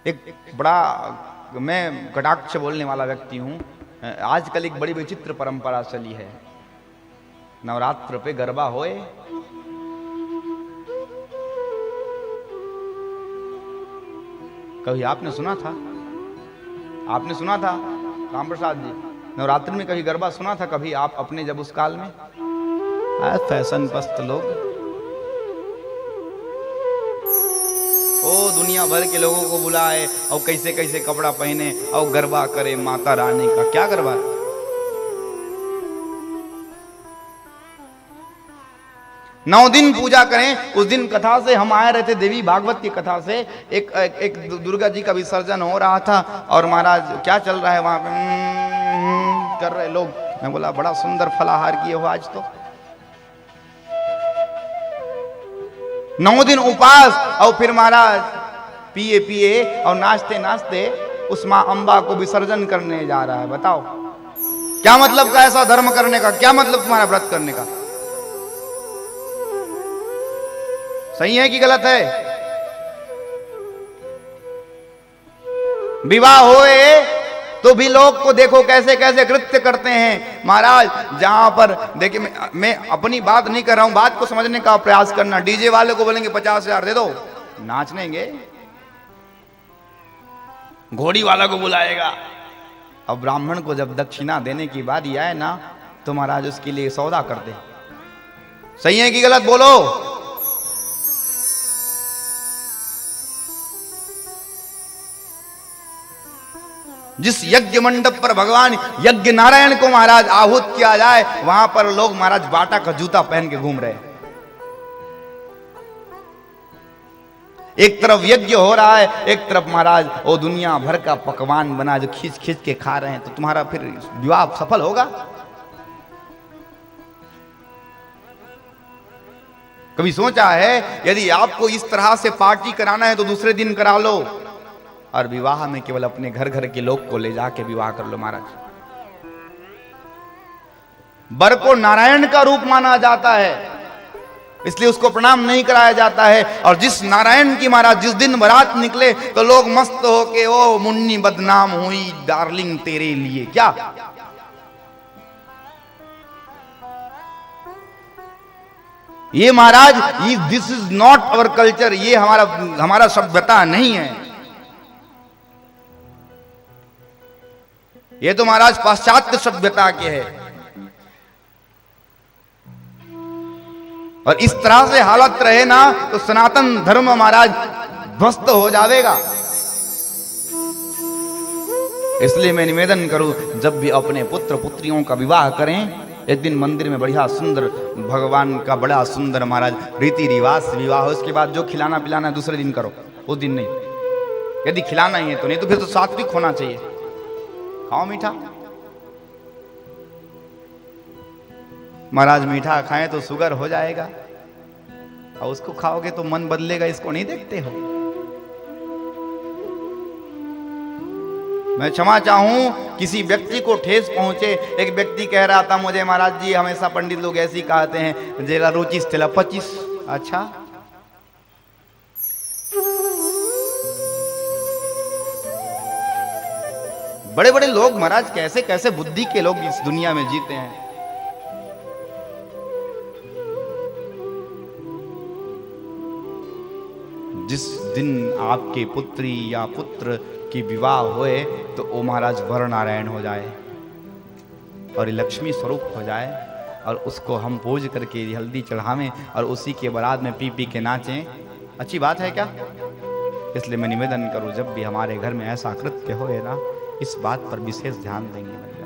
एक बड़ा, मैं कटाक्ष बोलने वाला व्यक्ति हूं। आजकल एक बड़ी विचित्र परंपरा चली है, नवरात्र पे गरबा होए। कभी आपने सुना था? आपने सुना था राम प्रसाद जी, नवरात्रि में कभी गरबा सुना था कभी आप अपने जब उस काल में? फैशन पस्त लोग, ओ दुनिया भर के लोगों को बुलाए और कैसे कैसे कपड़ा पहने और गरबा करे माता रानी का। क्या गरबा? 9 दिन पूजा करें। उस दिन कथा से हम आए रहे थे, देवी भागवत की कथा से। एक दुर्गा जी का विसर्जन हो रहा था और महाराज क्या चल रहा है वहां पे कर रहे लोग। मैं बोला बड़ा सुंदर फलाहार किए हो आज तो। 9 दिन उपास और फिर महाराज पिए पिए और नाचते नाचते उस मां अंबा को विसर्जन करने जा रहा है। बताओ क्या मतलब का ऐसा धर्म करने का? क्या मतलब तुम्हारा व्रत करने का? सही है कि गलत है? विवाह होए तो भी लोग को देखो कैसे कैसे कृत्य करते हैं महाराज। जहां पर देखिए, मैं अपनी बात नहीं कर रहा हूं, बात को समझने का प्रयास करना। डीजे वाले को बोलेंगे 50,000 दे दो, नाच लेंगे। घोड़ी वाला को बुलाएगा। अब ब्राह्मण को जब दक्षिणा देने की बारी आए ना तो महाराज उसके लिए सौदा कर दे। सही है कि गलत? बोलो। जिस यज्ञ मंडप पर भगवान यज्ञ नारायण को महाराज आहूत किया जाए, वहां पर लोग महाराज बाटा का जूता पहन के घूम रहे हैं। एक तरफ यज्ञ हो रहा है, एक तरफ महाराज वो दुनिया भर का पकवान बना जो खींच खींच के खा रहे हैं। तो तुम्हारा फिर विवाह सफल होगा? कभी सोचा है यदि आपको इस तरह से पार्टी कराना है तो दूसरे दिन करा लो, और विवाह में केवल अपने घर घर के लोग को ले जाके विवाह कर लो। महाराज वर को नारायण का रूप माना जाता है, इसलिए उसको प्रणाम नहीं कराया जाता है। और जिस नारायण की महाराज जिस दिन बारात निकले तो लोग मस्त होके ओ मुन्नी बदनाम हुई डार्लिंग तेरे लिए। क्या ये Maharaj, this is not our culture. ये हमारा सभ्यता नहीं है। ये तो महाराज पाश्चात्य सभ्यता के है। और इस तरह से हालत रहे ना तो सनातन धर्म महाराज ध्वस्त हो जाएगा। इसलिए मैं निवेदन करूं, जब भी अपने पुत्र पुत्रियों का विवाह करें, एक दिन मंदिर में बढ़िया सुंदर भगवान का बड़ा सुंदर महाराज रीति रिवाज विवाह हो। उसके बाद जो खिलाना पिलाना दूसरे दिन करो, उस दिन नहीं। यदि खिलाना ही है तो, नहीं तो फिर तो सात्विक होना चाहिए। खाओ मीठा। महाराज मीठा खाएं तो शुगर हो जाएगा, और उसको खाओगे तो मन बदलेगा। इसको नहीं देखते हो? मैं क्षमा चाहूं किसी व्यक्ति को ठेस पहुंचे। एक व्यक्ति कह रहा था मुझे, महाराज जी हमेशा पंडित लोग ऐसे ही कहते हैं, जेला रुचि स्थला 25। अच्छा, बड़े बड़े लोग महाराज कैसे कैसे बुद्धि के लोग इस दुनिया में जीते हैं। जिस दिन आपके पुत्री या पुत्र की विवाह होए तो वो महाराज वर नारायण हो जाए और लक्ष्मी स्वरूप हो जाए, और उसको हम पूज करके हल्दी चढ़ावें और उसी के बारात में पी पी के नाचें। अच्छी बात है क्या? इसलिए मैं निवेदन करूं, जब भी हमारे घर में ऐसा कृत्य होए ना, इस बात पर विशेष ध्यान देंगे।